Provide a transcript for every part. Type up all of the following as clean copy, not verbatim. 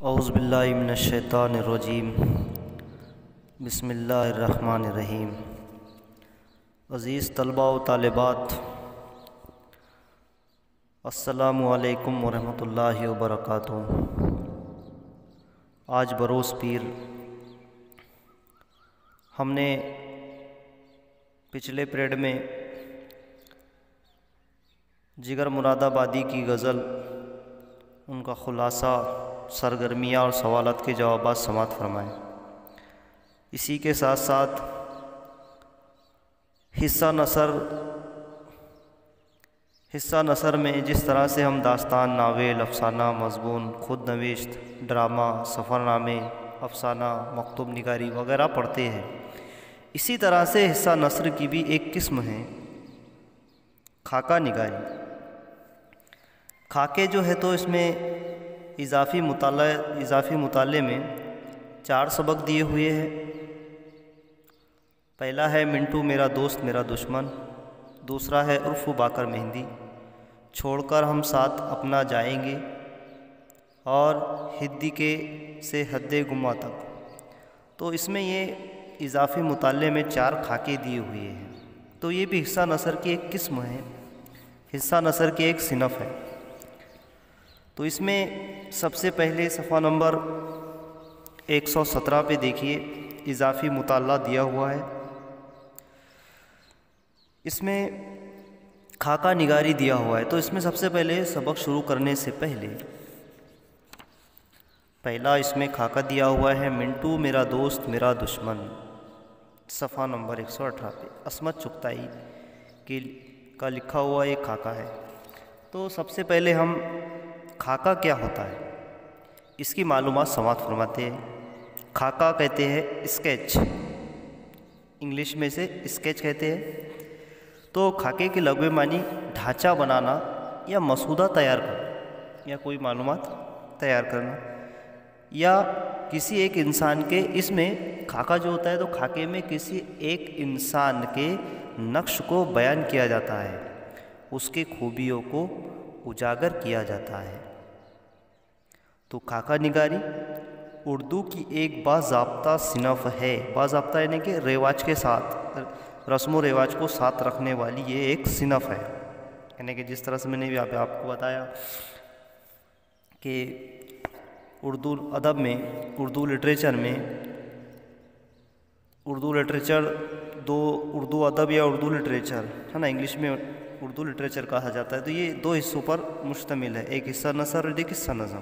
اعوذ باللہ من الشیطان الرجیم بسم اللہ الرحمن الرحیم۔ عزیز طلباء و طالبات، السلام علیکم ورحمۃ اللہ وبرکاتہ۔ آج بروز پیر ہم نے پچھلے پیریڈ میں جگر مراد آبادی کی غزل، ان کا خلاصہ، سرگرمیاں اور سوالات کے جوابات سماعت فرمائے۔ اسی کے ساتھ ساتھ حصہ نثر میں جس طرح سے ہم داستان، ناول، افسانہ، مضمون، خود نوشت، ڈرامہ، سفر نامے، افسانہ، مکتوب نگاری وغیرہ پڑھتے ہیں، اسی طرح سے حصہ نثر کی بھی ایک قسم ہے خاکہ نگاری۔ خاکے جو ہے تو اس میں اضافی مطالعے میں 4 سبق دیے ہوئے ہیں۔ پہلا ہے منٹو میرا دوست میرا دشمن، دوسرا ہے عرف و باکر مہندی، چھوڑ کر ہم ساتھ اپنا جائیں گے، اور ہدی کے سے حد گما تک۔ تو اس میں یہ اضافی مطالعے میں 4 خاکے دیے ہوئے ہیں، تو یہ بھی حصہ نثر کی ایک قسم ہے، حصہ نثر کی ایک صنف ہے۔ تو اس میں سب سے پہلے صفحہ نمبر 117 پہ دیکھیے، اضافی مطالعہ دیا ہوا ہے۔ اس میں خاکہ نگاری دیا ہوا ہے۔ تو اس میں سب سے پہلے سبق شروع کرنے سے پہلا اس میں خاکہ دیا ہوا ہے، منٹو میرا دوست میرا دشمن، صفحہ نمبر 118 پہ عصمت چغتائی کا لکھا ہوا ایک خاکہ ہے۔ تو سب سے پہلے ہم خاکہ کیا ہوتا ہے اس کی معلومات سماعت فرماتے ہیں۔ خاکہ کہتے ہیں اسکیچ، انگلش میں سے اسکیچ کہتے ہیں۔ تو خاکے کے لغوی معنی ڈھانچہ بنانا یا مسودہ تیار کرنا، یا کوئی معلومات تیار کرنا، یا کسی ایک انسان کے، اس میں خاکہ جو ہوتا ہے تو خاکے میں کسی ایک انسان کے نقش کو بیان کیا جاتا ہے، اس کے خوبیوں کو اجاگر کیا جاتا ہے۔ تو خاکہ نگاری اردو کی ایک باضابطہ صنف ہے۔ باضابطہ یعنی کہ رواج کے ساتھ، رسم و رواج کو ساتھ رکھنے والی یہ ایک صنف ہے۔ یعنی کہ جس طرح سے میں نے بھی آپ کو بتایا کہ اردو ادب میں، اردو لٹریچر میں، اردو ادب یا اردو لٹریچر ہے نا، انگلش میں اردو لٹریچر کہا جاتا ہے۔ تو یہ 2 حصوں پر مشتمل ہے، ایک حصہ نثر اور ایک حصہ نظم۔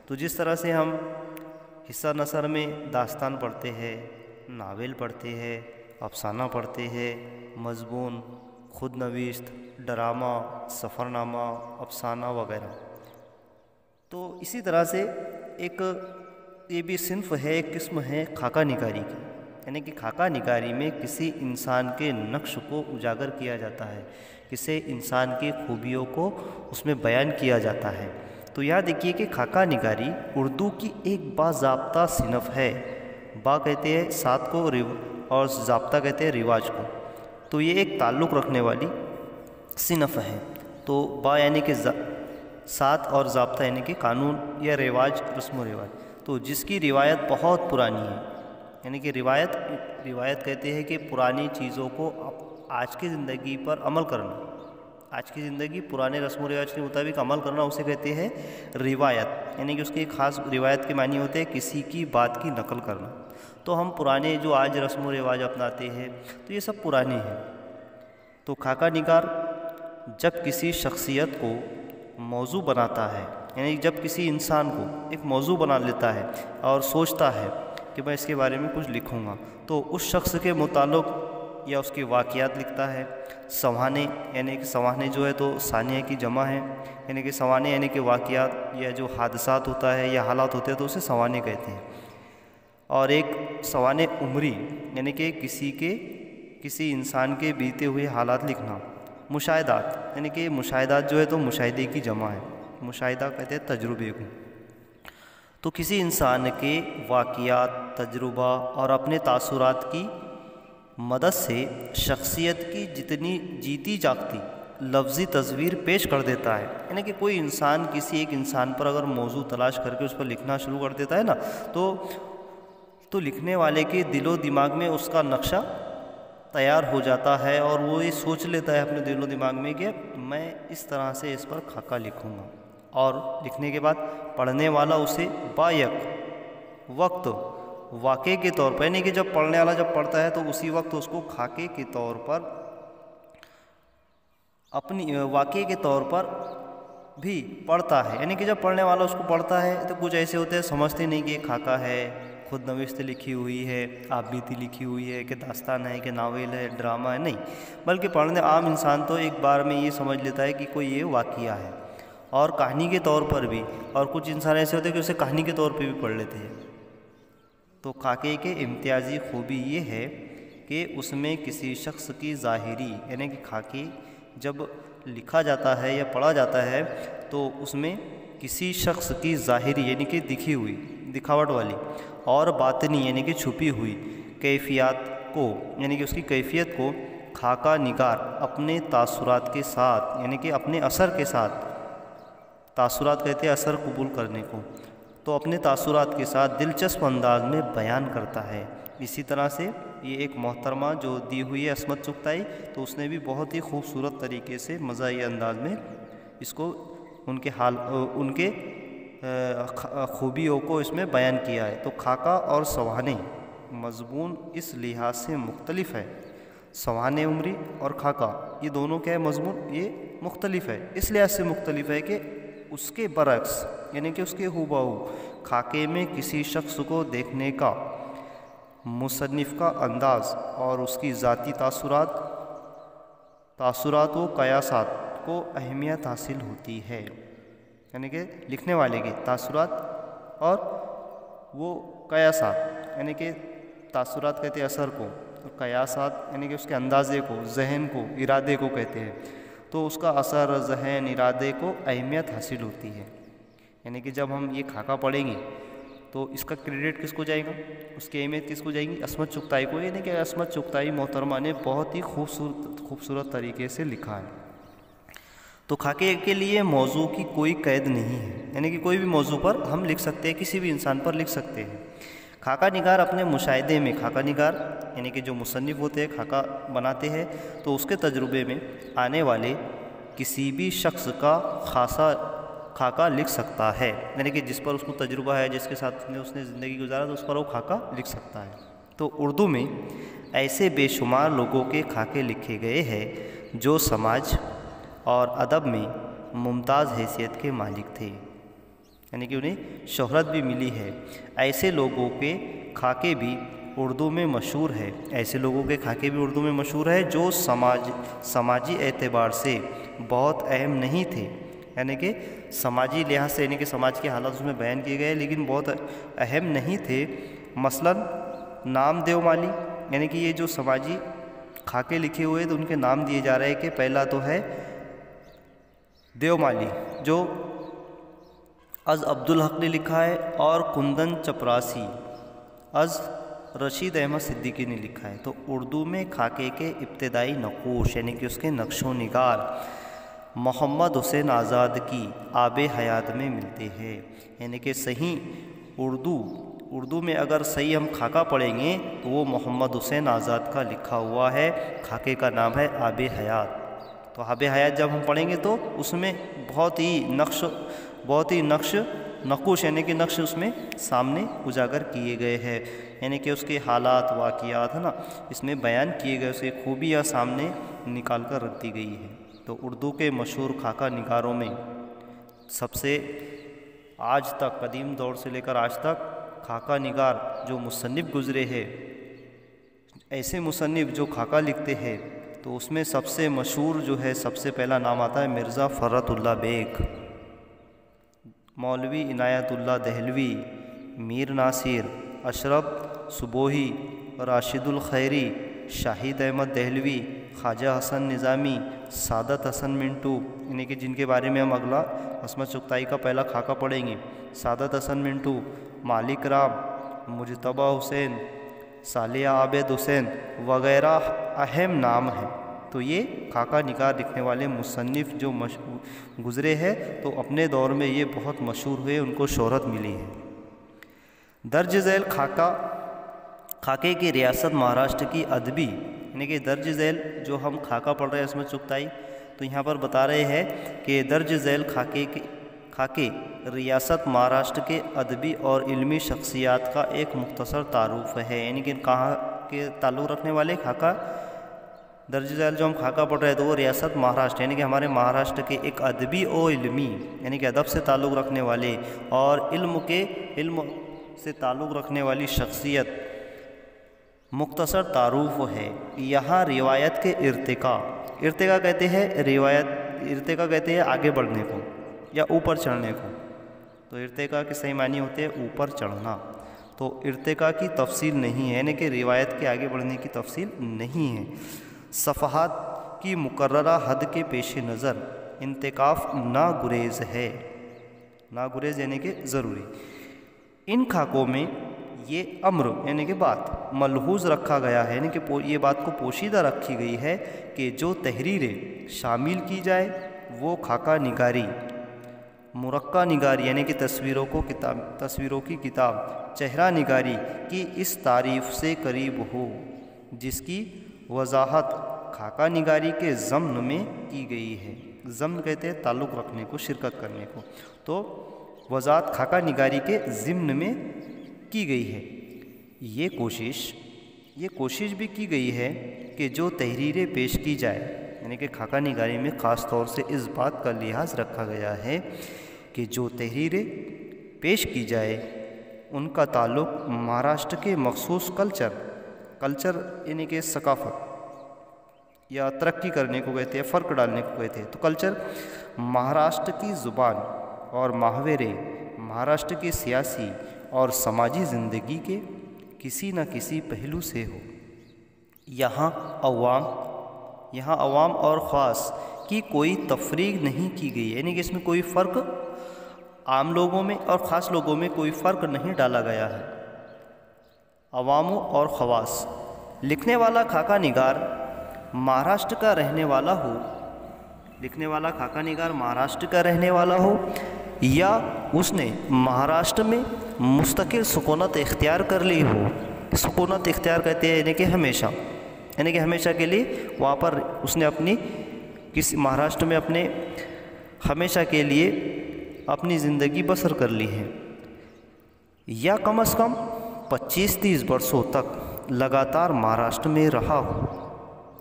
تو جس طرح سے ہم حصہ نثر میں داستان پڑھتے ہیں، ناول پڑھتے ہیں، افسانہ پڑھتے ہیں، مضمون، خود نوشت، ڈرامہ، سفر نامہ، افسانہ وغیرہ، تو اسی طرح سے ایک یہ بھی صنف ہے، ایک قسم ہے خاکہ نگاری کی۔ یعنی کہ خاکہ نگاری میں کسی انسان کے نقش کو اجاگر کیا جاتا ہے، کسی انسان کی خوبیوں کو اس میں بیان کیا جاتا ہے۔ تو یاد دیکھیے کہ خاکہ نگاری اردو کی ایک باضابطہ صنف ہے۔ با کہتے ہیں ساتھ کو، اور ضابطہ کہتے ہیں رواج کو۔ تو یہ ایک تعلق رکھنے والی صنف ہے۔ تو با یعنی کہ ساتھ، اور ضابطہ یعنی کہ قانون یا رواج، رسم و رواج، تو جس کی روایت بہت پرانی ہے۔ یعنی کہ روایت کہتے ہیں کہ پرانی چیزوں کو آج کی زندگی پر عمل کرنا، آج کی زندگی پرانے رسم و رواج کے مطابق عمل کرنا، اسے کہتے ہیں روایت۔ یعنی کہ اس کی ایک خاص روایت کے معنی ہوتے ہیں کسی کی بات کی نقل کرنا۔ تو ہم پرانے جو آج رسم و رواج اپناتے ہیں تو یہ سب پرانے ہیں۔ تو خاکہ نگار جب کسی شخصیت کو موضوع بناتا ہے، یعنی جب کسی انسان کو ایک موضوع بنا لیتا ہے اور سوچتا ہے کہ میں اس کے بارے میں کچھ لکھوں گا، تو اس شخص کے متعلق یا اس کے واقعات لکھتا ہے۔ سوانے، یعنی کہ سوانے جو ہے تو ثانیہ کی جمع ہے، یعنی کہ سوانے یعنی کہ واقعات یا جو حادثات ہوتا ہے یا حالات ہوتے ہیں تو اسے سوانے کہتے ہیں۔ اور ایک سوانے عمری، یعنی کہ کسی انسان کے بیتے ہوئے حالات لکھنا۔ مشاہدات، یعنی کہ مشاہدات جو ہے تو مشاہدے کی جمع ہے، مشاہدہ کہتے ہیں تجربے کو۔ تو کسی انسان کے واقعات، تجربہ اور اپنے تاثرات کی مدد سے شخصیت کی جتنی جیتی جاگتی لفظی تصویر پیش کر دیتا ہے، یعنی کہ کوئی انسان کسی ایک انسان پر اگر موضوع تلاش کر کے اس پر لکھنا شروع کر دیتا ہے نا، تو لکھنے والے کے دل و دماغ میں اس کا نقشہ تیار ہو جاتا ہے، اور وہ یہ سوچ لیتا ہے اپنے دل و دماغ میں کہ میں اس طرح سے اس پر خاکہ لکھوں گا، اور لکھنے کے بعد پڑھنے والا اسے بایک وقت واقعے کے طور پر، یعنی کہ جب پڑھنے والا جب پڑھتا ہے تو اسی وقت اس کو خاکے کے طور پر، اپنی واقعے کے طور پر بھی پڑھتا ہے، یعنی کہ جب پڑھنے والا اس کو پڑھتا ہے تو کچھ ایسے ہوتے ہیں سمجھتے نہیں کہ خاکہ ہے، خود نوشت لکھی ہوئی ہے، آپ بیتی لکھی ہوئی ہے، کہ داستان ہے، کہ ناول ہے، ڈرامہ ہے، نہیں، بلکہ پڑھنے عام انسان تو ایک بار میں یہ سمجھ لیتا ہے کہ کوئی یہ واقعہ ہے، اور کہانی کے طور پر بھی، اور کچھ انسان ایسے ہوتے ہیں کہ اسے کہانی کے طور پہ بھی پڑھ لیتے ہیں۔ تو خاکے کے امتیازی خوبی یہ ہے کہ اس میں کسی شخص کی ظاہری، یعنی کہ خاکے جب لکھا جاتا ہے یا پڑھا جاتا ہے تو اس میں کسی شخص کی ظاہری، یعنی کہ دکھی ہوئی، دکھاوٹ والی، اور باطنی، یعنی کہ چھپی ہوئی کیفیات کو، یعنی کہ اس کی کیفیت کو خاکہ نگار اپنے تاثرات کے ساتھ، یعنی کہ اپنے اثر کے ساتھ، تاثرات کہتے ہیں اثر قبول کرنے کو، تو اپنے تاثرات کے ساتھ دلچسپ انداز میں بیان کرتا ہے۔ اسی طرح سے یہ ایک محترمہ جو دی ہوئی ہے عصمت چغتائی، تو اس نے بھی بہت ہی خوبصورت طریقے سے مزاحیہ انداز میں اس کو ان کے خوبیوں کو اس میں بیان کیا ہے۔ تو خاکہ اور سوانح مضمون اس لحاظ سے مختلف ہے، سوانح عمری اور خاکہ یہ دونوں کیا ہے مضمون، یہ مختلف ہے، اس لحاظ سے مختلف ہے کہ اس کے برعکس، یعنی کہ اس کے ہو بہو خاکے میں کسی شخص کو دیکھنے کا مصنف کا انداز اور اس کی ذاتی تاثرات و قیاسات کو اہمیت حاصل ہوتی ہے، یعنی کہ لکھنے والے کے تاثرات اور وہ قیاسات، یعنی کہ تاثرات کہتے ہیں اثر کو، اور قیاسات یعنی کہ اس کے اندازے کو، ذہن کو، ارادے کو کہتے ہیں، تو اس کا اثر، ذہن، ارادے کو اہمیت حاصل ہوتی ہے۔ یعنی کہ جب ہم یہ خاکہ پڑھیں گے تو اس کا کریڈٹ کس کو جائے گا، اس کی اہمیت کس کو جائے گی، عصمت چغتائی کو، یعنی کہ عصمت چغتائی محترمہ نے بہت ہی خوبصورت طریقے سے لکھا ہے۔ تو خاکے کے لیے موضوع کی کوئی قید نہیں ہے، یعنی کہ کوئی بھی موضوع پر ہم لکھ سکتے ہیں، کسی بھی انسان پر لکھ سکتے ہیں۔ خاکہ نگار اپنے مشاہدے میں، خاکہ نگار یعنی کہ جو مصنف ہوتے ہیں خاکہ بناتے ہیں، تو اس کے تجربے میں آنے والے کسی بھی شخص کا خاصا خاکہ لکھ سکتا ہے، یعنی کہ جس پر اس کو تجربہ ہے، جس کے ساتھ اس نے زندگی گزارا، تو اس پر وہ خاکہ لکھ سکتا ہے۔ تو اردو میں ایسے بے شمار لوگوں کے خاکے لکھے گئے ہیں جو سماج اور ادب میں ممتاز حیثیت کے مالک تھے، یعنی کہ انہیں شہرت بھی ملی ہے۔ ایسے لوگوں کے خاکے بھی اردو میں مشہور ہے، ایسے لوگوں کے خاکے بھی اردو میں مشہور ہے جو سماجی اعتبار سے بہت اہم نہیں تھے، یعنی کہ سماجی لحاظ سے، یعنی کہ سماج کے حالات اس میں بیان کیے گئے لیکن بہت اہم نہیں تھے۔ مثلاً نام دیو مالی، یعنی کہ یہ جو سماجی خاکے لکھے ہوئے تو ان کے نام دیے جا رہے ہیں، کہ پہلا تو ہے دیو مالی جو از عبدالحق نے لکھا ہے، اور کندن چپراسی از رشید احمد صدیقی نے لکھا ہے۔ تو اردو میں خاکے کے ابتدائی نقوش، یعنی کہ اس کے نقش و نگار محمد حسین آزاد کی آب حیات میں ملتے ہیں، یعنی کہ صحیح اردو میں اگر صحیح ہم خاکہ پڑھیں گے تو وہ محمد حسین آزاد کا لکھا ہوا ہے، خاکے کا نام ہے آب حیات۔ تو آب حیات جب ہم پڑھیں گے تو اس میں بہت ہی نقوش یعنی کہ نقش اس میں سامنے اجاگر کیے گئے ہیں، یعنی کہ اس کے حالات، واقعات ہے نا، اس میں بیان کیے گئے، اس کی خوبیاں سامنے نکال کر رکھ دی گئی ہے۔ تو اردو کے مشہور خاکہ نگاروں میں سب سے آج تک، قدیم دور سے لے کر آج تک خاکہ نگار جو مصنف گزرے ہیں، ایسے مصنف جو خاکہ لکھتے ہیں، تو اس میں سب سے مشہور جو ہے، سب سے پہلا نام آتا ہے مرزا فرت اللہ بیگ، مولوی عنایت اللہ دہلوی، میر ناصر، اشرف صبوحی، راشد الخیری، شاہد احمد دہلوی، خواجہ حسن نظامی، سعادت حسن منٹو، یعنی کہ جن کے بارے میں ہم اگلا عصمت چغتائی کا پہلا خاکہ پڑھیں گے، سعادت حسن منٹو، مالک رام، مجتبیٰ حسین، صالح عابد حسین وغیرہ اہم نام ہیں۔ تو یہ خاکہ نگار لکھنے والے مصنف جو گزرے ہیں تو اپنے دور میں یہ بہت مشہور ہوئے، ان کو شہرت ملی ہے۔ درج ذیل خاکے کی ریاست مہاراشٹر کی ادبی، یعنی کہ درج ذیل جو ہم خاکہ پڑھ رہے ہیں عصمت چغتائی، تو یہاں پر بتا رہے ہیں کہ درج ذیل خاکے ریاست مہاراشٹر کے ادبی اور علمی شخصیات کا ایک مختصر تعارف ہے، یعنی کہ کہاں کے تعلق رکھنے والے خاکہ درج ذیل جو ہم خاکہ پڑھ رہے ہیں تو وہ ریاست مہاراشٹر، یعنی کہ ہمارے مہاراشٹر کے ایک ادبی اور علمی، یعنی کہ ادب سے تعلق رکھنے والے اور علم سے تعلق رکھنے والی شخصیت مختصر تعارف ہے۔ یہاں روایت کے ارتقا کہتے ہیں ارتقا کہتے ہیں آگے بڑھنے کو یا اوپر چڑھنے کو، تو ارتقا کے صحیح معنی ہوتے ہیں اوپر چڑھنا، تو ارتقا کی تفصیل نہیں ہے، یعنی کہ روایت کے آگے بڑھنے کی تفصیل نہیں ہے۔ صفحات کی مقررہ حد کے پیش نظر انتکاف ناگریز ہے، ناگریز یعنی کہ ضروری۔ ان خاکوں میں یہ امر یعنی کہ بات ملحوظ رکھا گیا ہے، یعنی کہ یہ بات کو پوشیدہ رکھی گئی ہے کہ جو تحریریں شامل کی جائے وہ خاکہ نگاری، مرقع نگاری یعنی کہ تصویروں کی کتاب، چہرہ نگاری کی اس تعریف سے قریب ہو جس کی وضاحت خاکہ نگاری کے ضمن میں کی گئی ہے۔ ضمن کہتے ہیں تعلق رکھنے کو، شرکت کرنے کو، تو وضاحت خاکہ نگاری کے ضمن میں کی گئی ہے۔ یہ کوشش بھی کی گئی ہے کہ جو تحریریں پیش کی جائے، یعنی کہ خاکہ نگاری میں خاص طور سے اس بات کا لحاظ رکھا گیا ہے کہ جو تحریریں پیش کی جائے ان کا تعلق مہاراشٹر کے مخصوص کلچر یعنی کہ ثقافت یا ترقی کرنے کو کہتے ہیں، فرق ڈالنے کو کہتے ہیں، تو کلچر مہاراشٹر کی زبان اور محاورے مہاراشٹر کی سیاسی اور سماجی زندگی کے کسی نہ کسی پہلو سے ہو۔ یہاں عوام اور خاص کی کوئی تفریق نہیں کی گئی ہے، یعنی کہ اس میں کوئی فرق عام لوگوں میں اور خاص لوگوں میں کوئی فرق نہیں ڈالا گیا ہے۔ عوام اور خواص، لکھنے والا خاکہ نگار مہاراشٹر کا رہنے والا ہو، لکھنے والا خاکہ نگار مہاراشٹر کا رہنے والا ہو یا اس نے مہاراشٹر میں مستقل سکونت اختیار کر لی ہو۔ سکونت اختیار کہتے ہیں یعنی کہ ہمیشہ کے لیے وہاں پر اس نے مہاراشٹر میں اپنے ہمیشہ کے لیے اپنی زندگی بسر کر لی ہے، یا کم از کم 25-30 برسوں تک لگاتار مہاراشٹر میں رہا ہو۔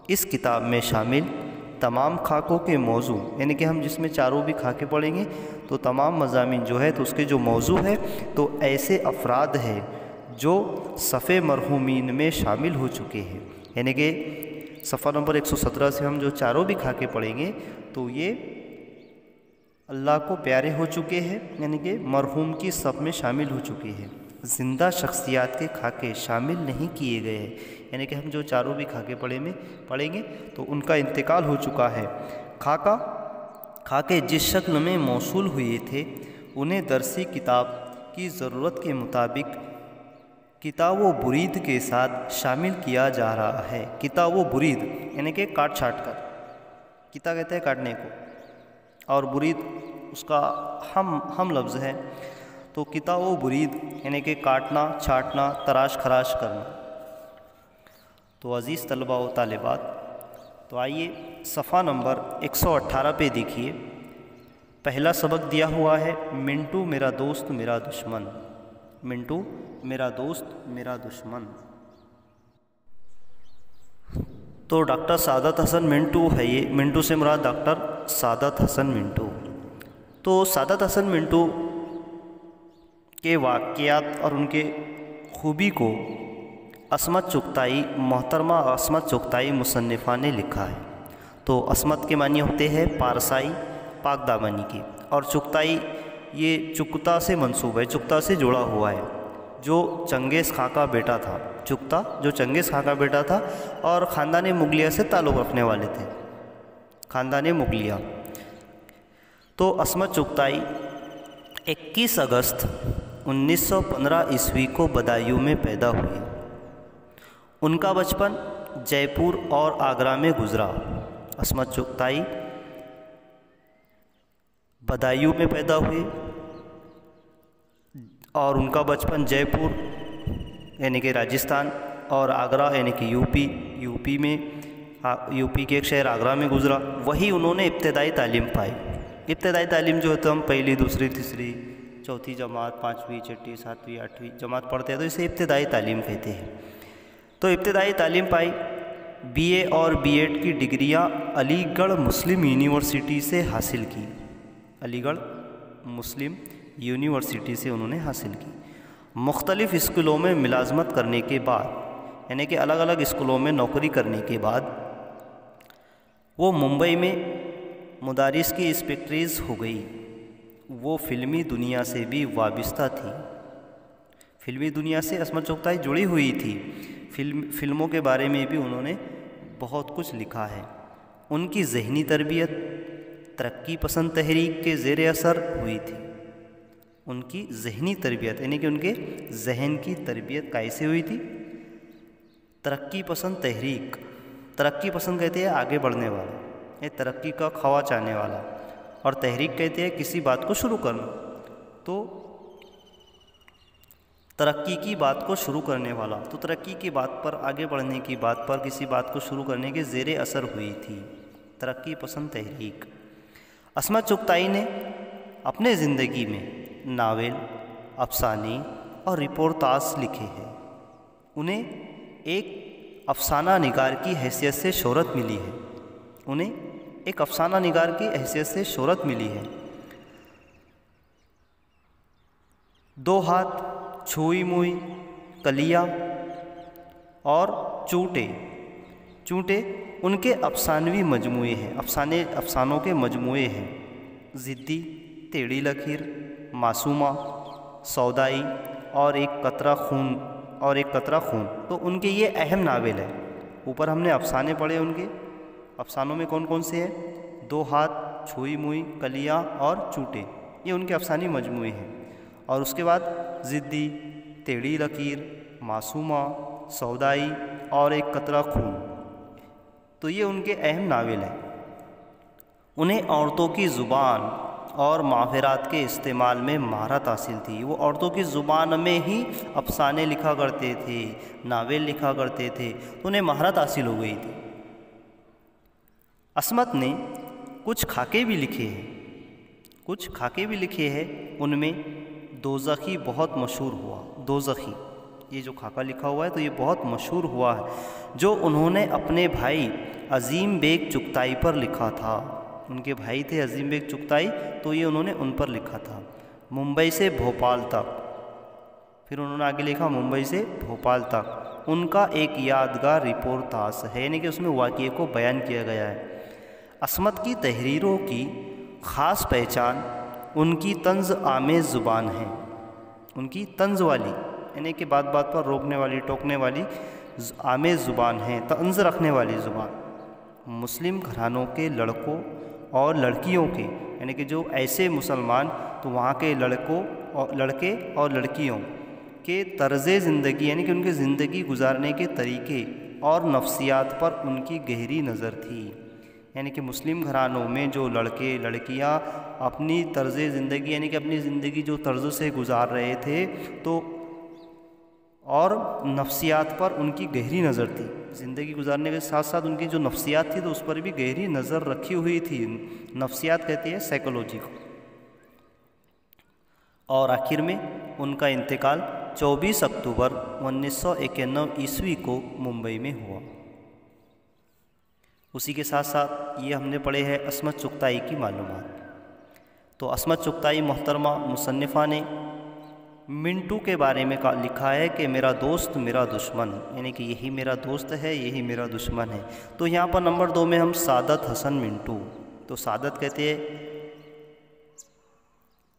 اس کتاب میں شامل تمام خاکوں کے موضوع، یعنی کہ ہم جس میں چاروں بھی خاکے پڑھیں گے تو تمام مضامین جو ہے تو اس کے جو موضوع ہے تو ایسے افراد ہیں جو صفِ مرحومین میں شامل ہو چکے ہیں، یعنی کہ صفحہ نمبر 117 سے ہم جو چاروں بھی خاکے پڑھیں گے تو یہ اللہ کو پیارے ہو چکے ہیں، یعنی کہ مرحوم کی صف میں شامل ہو چکے ہیں۔ زندہ شخصیات کے خاکے شامل نہیں کیے گئے ہیں، یعنی کہ ہم جو چاروں بھی خاکے پڑھیں گے تو ان کا انتقال ہو چکا ہے۔ خاکے جس شکل میں موصول ہوئے تھے انہیں درسی کتاب کی ضرورت کے مطابق کتاب و برید کے ساتھ شامل کیا جا رہا ہے۔ کتاب و برید یعنی کہ کاٹ چھانٹ کر، کتا کہتے ہیں کاٹنے کو اور برید اس کا ہم لفظ ہے، تو کتاب و برید یعنی کہ کاٹنا، چھانٹنا، تراش خراش کرنا۔ تو عزیز طلباء و طالبات، تو آئیے صفحہ نمبر 118 پہ دیکھیے، پہلا سبق دیا ہوا ہے منٹو میرا دوست میرا دشمن، منٹو میرا دوست میرا دشمن۔ تو ڈاکٹر سعادت حسن منٹو ہے، یہ منٹو سے مراد ڈاکٹر سعادت حسن منٹو۔ تو سعادت حسن منٹو کے واقعات اور ان کے خوبی کو عصمت چغتائی، محترمہ عصمت چغتائی مصنفہ نے لکھا ہے۔ تو عصمت کے معنی ہوتے ہیں پارسائی، پاک دامنی کے، اور چغتائی یہ چغتا سے منسوب ہے، چغتا سے جڑا ہوا ہے، جو چنگیز خاں کا بیٹا تھا۔ چغتا جو چنگیز خاں کا بیٹا تھا اور خاندان مغلیہ سے تعلق رکھنے والے تھے، خاندان مغلیہ۔ تو عصمت چغتائی 21 اگست 1915 عیسوی کو بدایوں میں پیدا ہوئے۔ ان کا بچپن جے پور اور آگرہ میں گزرا۔ عصمت چغتائی بدایوں میں پیدا ہوئے اور ان کا بچپن جے پور یعنی کہ راجستھان اور آگرہ یعنی کہ یو پی کے ایک شہر آگرہ میں گزرا. وہی انہوں نے ابتدائی تعلیم پائی. ابتدائی تعلیم جو ہے تو ہم پہلی دوسری تیسری چوتھی جماعت پانچویں چھٹی ساتویں آٹھویں جماعت پڑھتے ہیں تو اسے ابتدائی تعلیم کہتے ہیں. تو ابتدائی تعلیم پائی. بی اے اور بی ایڈ کی ڈگریاں علی گڑھ مسلم یونیورسٹی سے حاصل کی. علی گڑھ مسلم یونیورسٹی سے انہوں نے حاصل کی. مختلف اسکولوں میں ملازمت کرنے کے بعد یعنی کہ الگ الگ اسکولوں میں نوکری کرنے کے بعد وہ ممبئی میں مدارس کی انسپکٹریز ہو گئی. وہ فلمی دنیا سے بھی وابستہ تھی. فلمی دنیا سے عصمت چغتائی جڑی ہوئی تھی. فلموں کے بارے میں بھی انہوں نے بہت کچھ لکھا ہے. ان کی ذہنی تربیت ترقی پسند تحریک کے زیر اثر ہوئی تھی. ان کی ذہنی تربیت یعنی کہ ان کے ذہن کی تربیت کیسے ہوئی تھی؟ ترقی پسند تحریک. ترقی پسند کہتے ہیں آگے بڑھنے والا، یہ ترقی کا خواہاں چاہنے والا، اور تحریک کہتے ہیں کسی بات کو شروع کرنا. تو ترقی کی بات کو شروع کرنے والا، تو ترقی کی بات پر، آگے بڑھنے کی بات پر، کسی بات کو شروع کرنے کے زیر اثر ہوئی تھی. ترقی پسند تحریک. عصمت چغتائی نے اپنے زندگی میں ناول، افسانے اور رپورتاژ لکھے ہیں. انہیں ایک افسانہ نگار کی حیثیت سے شہرت ملی ہے. انہیں ایک افسانہ نگار کی حیثیت سے شہرت ملی ہے. دو ہاتھ، چھوئی موئی، کلیہ اور چونٹے ان کے افسانوی مجموعے ہیں. افسانوں کے مجموعے ہیں. ضدی، ٹیڑھی لکیر، معصومہ، سودائی اور ایک قطرہ خون تو ان کے یہ اہم ناول ہیں. اوپر ہم نے افسانے پڑھے. ان کے افسانوں میں کون کون سے ہیں؟ دو ہاتھ، چھوئی موئی، کلیہ اور چونٹے، یہ ان کے افسانی مجموعے ہیں. اور اس کے بعد ضدی، ٹیڑھی لکیر، معصومہ، سودائی اور ایک قطرہ خون، تو یہ ان کے اہم ناول ہیں. انہیں عورتوں کی زبان اور معافرات کے استعمال میں مہارت حاصل تھی. وہ عورتوں کی زبان میں ہی افسانے لکھا کرتے تھے، ناول لکھا کرتے تھے، تو انہیں مہارت حاصل ہو گئی تھی. عصمت نے کچھ خاکے بھی لکھے ہیں. ان میں دوزخی بہت مشہور ہوا. دوزخی، یہ جو خاکہ لکھا ہوا ہے تو یہ بہت مشہور ہوا ہے، جو انہوں نے اپنے بھائی عظیم بیگ چغتائی پر لکھا تھا. ان کے بھائی تھے عظیم بیگ چغتائی، تو یہ انہوں نے ان پر لکھا تھا. ممبئی سے بھوپال تک، پھر انہوں نے آگے لکھا ممبئی سے بھوپال تک. ان کا ایک یادگار رپورتاژ ہے، یعنی کہ اس میں واقعے کو بیان کیا گیا ہے. عصمت کی تحریروں کی خاص پہچان ان کی طنز آمیز زبان ہے. ان کی طنز والی یعنی کہ بات بات پر روکنے والی، ٹوکنے والی آمیز زبان ہے، طنز رکھنے والی زبان. مسلم گھرانوں کے لڑکوں اور لڑکیوں کے یعنی کہ جو ایسے مسلمان، تو وہاں کے لڑکے اور لڑکیوں کے طرز زندگی یعنی کہ ان کے زندگی گزارنے کے طریقے اور نفسیات پر ان کی گہری نظر تھی. یعنی کہ مسلم گھرانوں میں جو لڑکے لڑکیاں اپنی طرز زندگی یعنی کہ اپنی زندگی جو طرز سے گزار رہے تھے، تو اور نفسیات پر ان کی گہری نظر تھی. زندگی گزارنے کے ساتھ ساتھ ان کی جو نفسیات تھی تو اس پر بھی گہری نظر رکھی ہوئی تھی. نفسیات کہتے ہیں سائیکولوجی کو. اور آخر میں ان کا انتقال 24 اکتوبر 1991 عیسوی کو ممبئی میں ہوا. اسی کے ساتھ ساتھ یہ ہم نے پڑھے ہیں عصمت چغتائی کی معلومات. تو عصمت چغتائی محترمہ مصنفہ نے منٹو کے بارے میں لکھا ہے کہ میرا دوست میرا دشمن، یعنی کہ یہی میرا دوست ہے، یہی میرا دشمن ہے. تو یہاں پر نمبر 2 میں ہم سعادت حسن منٹو. تو سعادت کہتے ہیں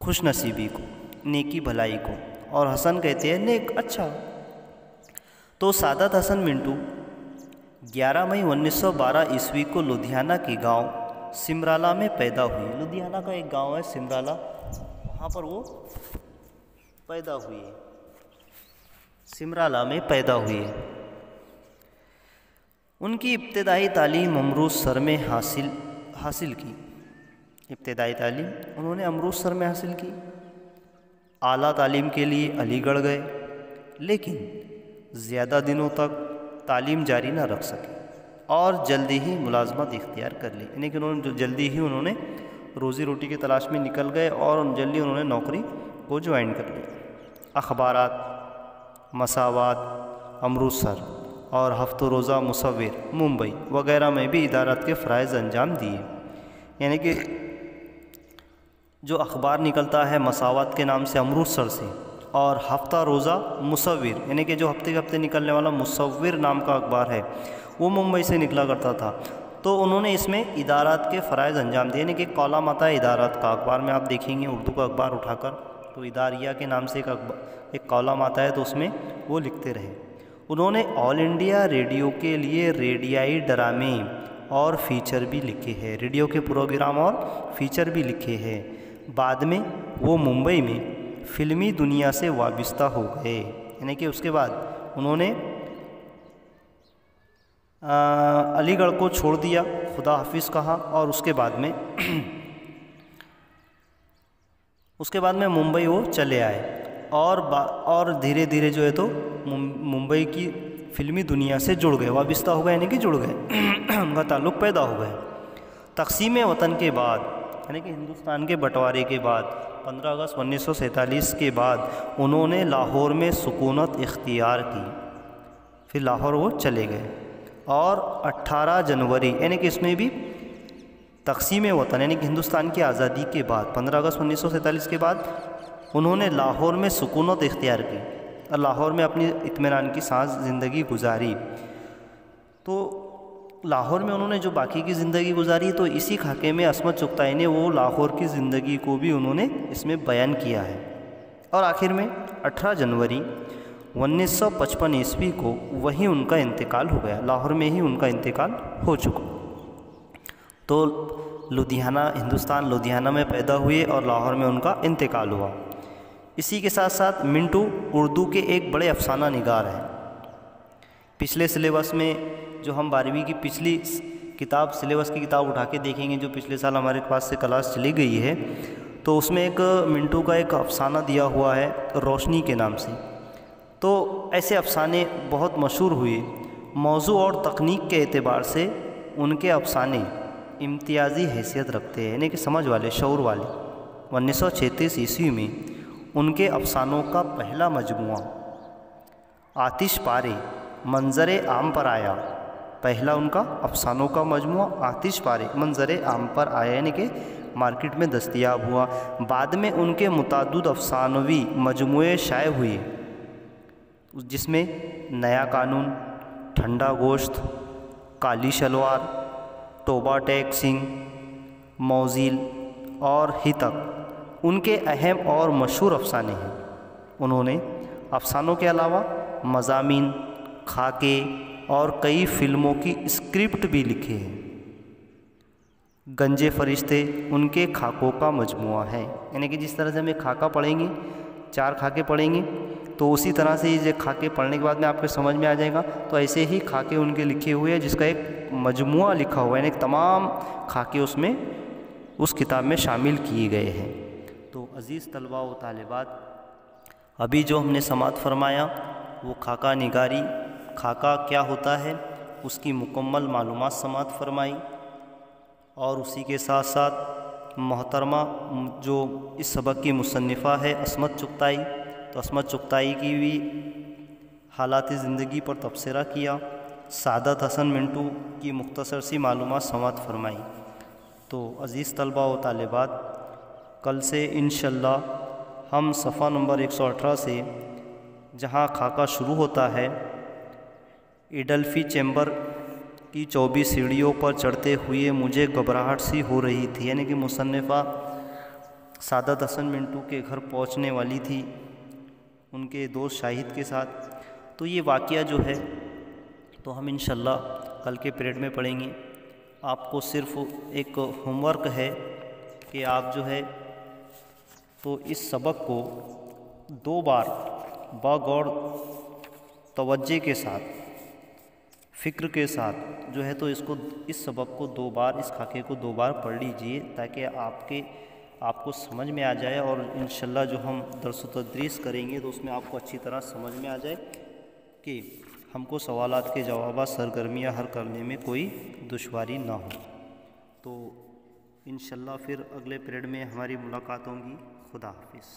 خوش نصیبی کو، نیکی بھلائی کو، اور حسن کہتے ہیں نیک، اچھا. تو سعادت حسن منٹو 11 مئی 1912 عیسوی کو لدھیانہ کے گاؤں سمرالہ میں پیدا ہوئی. لدھیانہ کا ایک گاؤں ہے سمرالہ، وہاں پر وہ پیدا ہوئی ہے، سمرالہ میں پیدا ہوئی ہے. ان کی ابتدائی تعلیم امرتسر میں حاصل کی۔ ابتدائی تعلیم انہوں نے امرتسر میں حاصل کی۔ اعلیٰ تعلیم کے لیے علی گڑھ گئے، لیکن زیادہ دنوں تک تعلیم جاری نہ رکھ سکے اور جلدی ہی ملازمت اختیار کر لی، یعنی کہ جلدی ہی انہوں نے روزی روٹی کی تلاش میں نکل گئے اور جلدی انہوں نے نوکری کو جوائن کر لیا۔ اخبارات، مساوات امرتسر اور ہفتہ روزہ مصور ممبئی وغیرہ میں بھی ادارات کے فرائض انجام دیے، یعنی کہ جو اخبار نکلتا ہے مساوات کے نام سے امرتسر سے، اور ہفتہ روزہ مصور یعنی کہ جو ہفتے کے ہفتے نکلنے والا مصور نام کا اخبار ہے وہ ممبئی سے نکلا کرتا تھا، تو انہوں نے اس میں ادارات کے فرائض انجام دیے، یعنی کہ کالم آتا ہے ادارات کا، اخبار میں آپ دیکھیں گے اردو کا اخبار اٹھا کر تو اداریہ کے نام سے ایک کالم آتا ہے، تو اس میں وہ لکھتے رہے۔ انہوں نے آل انڈیا ریڈیو کے لیے ریڈیائی ڈرامے اور فیچر بھی لکھے ہیں، ریڈیو کے پروگرام اور فیچر بھی لکھے ہیں۔ بعد میں وہ ممبئی میں فلمی دنیا سے وابستہ ہو گئے، یعنی کہ اس کے بعد انہوں نے علی گڑھ کو چھوڑ دیا، خدا حافظ کہا، اور اس کے بعد میں ممبئی وہ چلے آئے اور دھیرے دھیرے جو ہے تو ممبئی کی فلمی دنیا سے جڑ گئے، وابستہ ہو گئے، یعنی کہ جڑ گئے، ان کا تعلق پیدا ہو گئے۔ تقسیم وطن کے بعد، یعنی کہ ہندوستان کے بٹوارے کے بعد 15 اگست 1947 کے بعد انہوں نے لاہور میں سکونت اختیار کی، پھر لاہور وہ چلے گئے، اور 18 جنوری یعنی کہ اس میں بھی تقسیم وطن یعنی کہ ہندوستان کی آزادی کے بعد 15 اگست 1947 کے بعد انہوں نے لاہور میں سکونت اختیار کی اور لاہور میں اپنی اطمینان کی سانس زندگی گزاری۔ تو لاہور میں انہوں نے جو باقی کی زندگی گزاری، تو اسی خاکے میں عصمت چغتائی نے وہ لاہور کی زندگی کو بھی انہوں نے اس میں بیان کیا ہے۔ اور آخر میں 18 جنوری 1955 عیسوی کو وہیں ان کا انتقال ہو گیا، لاہور میں ہی ان کا انتقال ہو چکا۔ تو لدھیانہ، ہندوستان لدھیانہ میں پیدا ہوئے اور لاہور میں ان کا انتقال ہوا۔ اسی کے ساتھ ساتھ منٹو اردو کے ایک بڑے افسانہ نگار ہیں۔ پچھلے سلیبس میں جو ہم 12ویں کی پچھلی کتاب سلیبس کی کتاب اٹھا کے دیکھیں گے جو پچھلے سال ہمارے پاس سے کلاس چلی گئی ہے، تو اس میں ایک منٹو کا ایک افسانہ دیا ہوا ہے روشنی کے نام سے۔ تو ایسے افسانے بہت مشہور ہوئے، موضوع اور تکنیک کے اعتبار سے ان کے افسانے امتیازی حیثیت رکھتے ہیں، یعنی کہ سمجھ والے، شعور والے۔ 1936 عیسوی میں ان کے افسانوں کا پہلا مجموعہ آتش پارے منظر عام پر آیا، پہلا ان کا افسانوں کا مجموعہ آتش پارے منظر عام پر آیا، یعنی کہ مارکیٹ میں دستیاب ہوا۔ بعد میں ان کے متعدد افسانوی مجموعے شائع ہوئے، جس میں نیا قانون، ٹھنڈا گوشت، کالی شلوار، توبہ ٹیک سنگھ، موزیل اور ہتک ان کے اہم اور مشہور افسانے ہیں۔ انہوں نے افسانوں کے علاوہ مضامین، خاکے اور کئی فلموں کی اسکرپٹ بھی لکھے ہیں۔ گنجے فرشتے ان کے خاکوں کا مجموعہ ہے، یعنی کہ جس طرح سے ہم ایک خاکہ پڑھیں گے، 4 خاکے پڑھیں گے، تو اسی طرح سے یہ خاکے پڑھنے کے بعد میں آپ کے سمجھ میں آ جائے گا، تو ایسے ہی خاکے ان کے لکھے ہوئے ہیں جس کا ایک مجموعہ لکھا ہوا ہے، یعنی تمام خاکے اس کتاب میں شامل کیے گئے ہیں۔ تو عزیز طلباء و طالبات، ابھی جو ہم نے سماعت فرمایا وہ خاکہ نگاری، خاکہ کیا ہوتا ہے اس کی مکمل معلومات سماعت فرمائی، اور اسی کے ساتھ ساتھ محترمہ جو اس سبق کی مصنفہ ہے عصمت چغتائی، تو عصمت چغتائی کی بھی حالات زندگی پر تبصرہ کیا، سعادت حسن منٹو کی مختصر سی معلومات سماعت فرمائی۔ تو عزیز طلباء و طالبات، کل سے انشاءاللہ ہم صفحہ نمبر 118 سے جہاں خاکہ شروع ہوتا ہے، ایڈلفی چیمبر کی 24 سیڑھیوں پر چڑھتے ہوئے مجھے گھبراہٹ سی ہو رہی تھی، یعنی کہ مصنفہ سعادت حسن منٹو کے گھر پہنچنے والی تھی ان کے دوست شاہد کے ساتھ۔ تو یہ واقعہ جو ہے تو ہم انشاءاللہ کل کے پیریڈ میں پڑھیں گے۔ آپ کو صرف ایک ہوم ورک ہے کہ آپ جو ہے تو اس سبق کو 2 بار باغور توجہ کے ساتھ فکر کے ساتھ جو ہے تو اس سبق کو 2 بار، اس خاکے کو 2 بار پڑھ لیجئے تاکہ آپ کو سمجھ میں آ جائے، اور انشاءاللہ جو ہم درس و تدریس کریں گے تو اس میں آپ کو اچھی طرح سمجھ میں آ جائے کہ ہم کو سوالات کے جوابات سرگرمیاں حل کرنے میں کوئی دشواری نہ ہو۔ تو انشاءاللہ پھر اگلے پیریڈ میں ہماری ملاقات ہوں گی۔ خدا حافظ۔